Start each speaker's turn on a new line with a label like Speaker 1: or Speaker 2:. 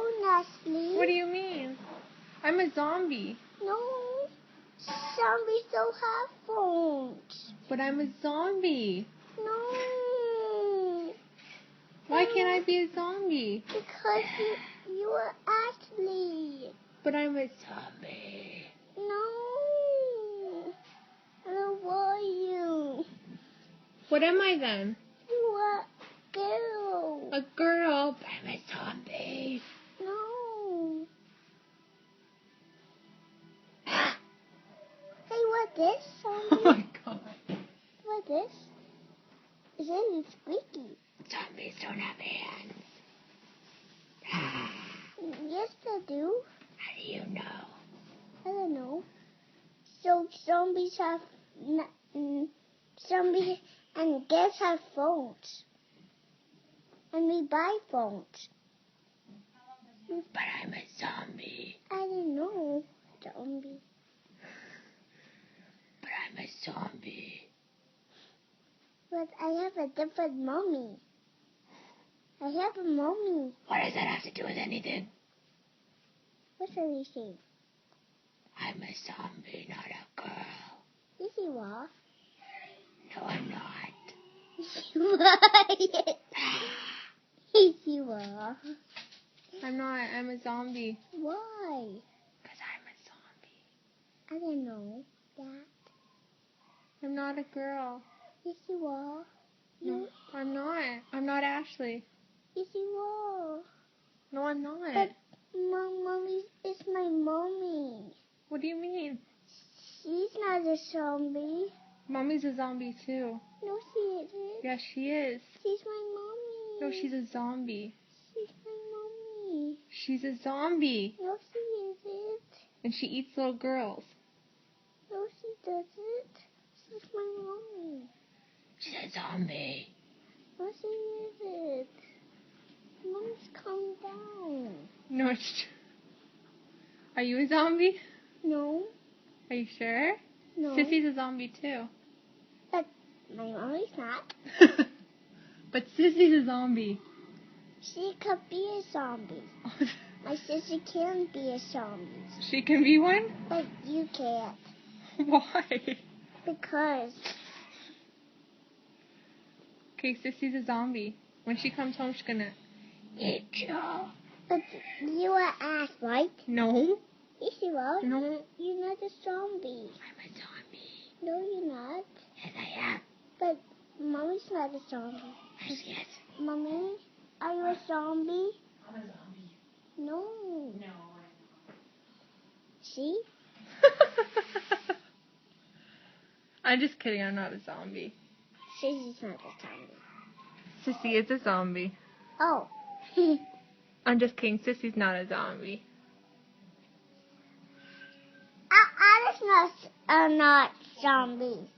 Speaker 1: phone, Ashley.
Speaker 2: What do you mean? I'm a zombie.
Speaker 1: No. Zombies don't have phones.
Speaker 2: But I'm a zombie.
Speaker 1: No.
Speaker 2: Why can't I be a zombie?
Speaker 1: Because you are Ashley.
Speaker 2: But I'm a zombie.
Speaker 1: No. I don't want you.
Speaker 2: What am I then?
Speaker 1: You are girl.
Speaker 2: A girl. But I'm a zombie.
Speaker 1: No. Hey, what this?
Speaker 2: Oh
Speaker 1: Zombie?
Speaker 2: my god.
Speaker 1: What this? Is it squeaky?
Speaker 2: Zombies don't have hands.
Speaker 1: Yes, they do.
Speaker 2: How do you know?
Speaker 1: I don't know. So zombies have zombies and girls have phones, and we buy phones.
Speaker 2: But I'm a zombie.
Speaker 1: I don't know, zombie.
Speaker 2: But I'm a zombie.
Speaker 1: But I have a different mommy. I have a mommy.
Speaker 2: What does that have to do with anything?
Speaker 1: What's everything?
Speaker 2: I'm a zombie, not a girl.
Speaker 1: Yes, you are.
Speaker 2: No, I'm not.
Speaker 1: Yes, you are. Yes, you are.
Speaker 2: I'm not. I'm a zombie.
Speaker 1: Why?
Speaker 2: Because I'm a zombie.
Speaker 1: I don't know that.
Speaker 2: I'm not a girl.
Speaker 1: Yes, you are.
Speaker 2: No, I'm not. I'm not Ashley.
Speaker 1: Yes, you are.
Speaker 2: No, I'm not.
Speaker 1: But my mommy is my mommy.
Speaker 2: What do you mean?
Speaker 1: She's not a zombie.
Speaker 2: Mommy's a zombie too.
Speaker 1: No, she isn't.
Speaker 2: Yes, she is.
Speaker 1: She's my mommy.
Speaker 2: No, she's a zombie.
Speaker 1: She's my mommy.
Speaker 2: She's a zombie.
Speaker 1: No, she isn't.
Speaker 2: And she eats little girls.
Speaker 1: No, she doesn't. She's my mommy.
Speaker 2: She's a zombie.
Speaker 1: No, she isn't. Mommy's calm down.
Speaker 2: No, it's... Are you a zombie?
Speaker 1: No.
Speaker 2: Are you sure?
Speaker 1: No.
Speaker 2: Sissy's a zombie too.
Speaker 1: But my mommy's not.
Speaker 2: But Sissy's a zombie.
Speaker 1: She could be a zombie. My sister can be a zombie.
Speaker 2: She can be one?
Speaker 1: But you can't.
Speaker 2: Why?
Speaker 1: Because
Speaker 2: Okay, Sissy's a zombie. When she comes home, she's gonna eat you.
Speaker 1: but you are ass, right?
Speaker 2: No.
Speaker 1: Yes, you are.
Speaker 2: No.
Speaker 1: You're not a zombie.
Speaker 2: I'm a zombie.
Speaker 1: No, you're not.
Speaker 2: Yes, I am.
Speaker 1: But mommy's not a zombie.
Speaker 2: Yes, yes.
Speaker 1: Mommy, are you a zombie?
Speaker 2: I'm a zombie.
Speaker 1: No.
Speaker 2: No, I'm not.
Speaker 1: See?
Speaker 2: I'm just kidding. I'm not a zombie.
Speaker 1: Sissy's not a zombie.
Speaker 2: Sissy is a zombie.
Speaker 1: Oh.
Speaker 2: I'm just kidding. Sissy's not a zombie.
Speaker 1: Others are not zombies.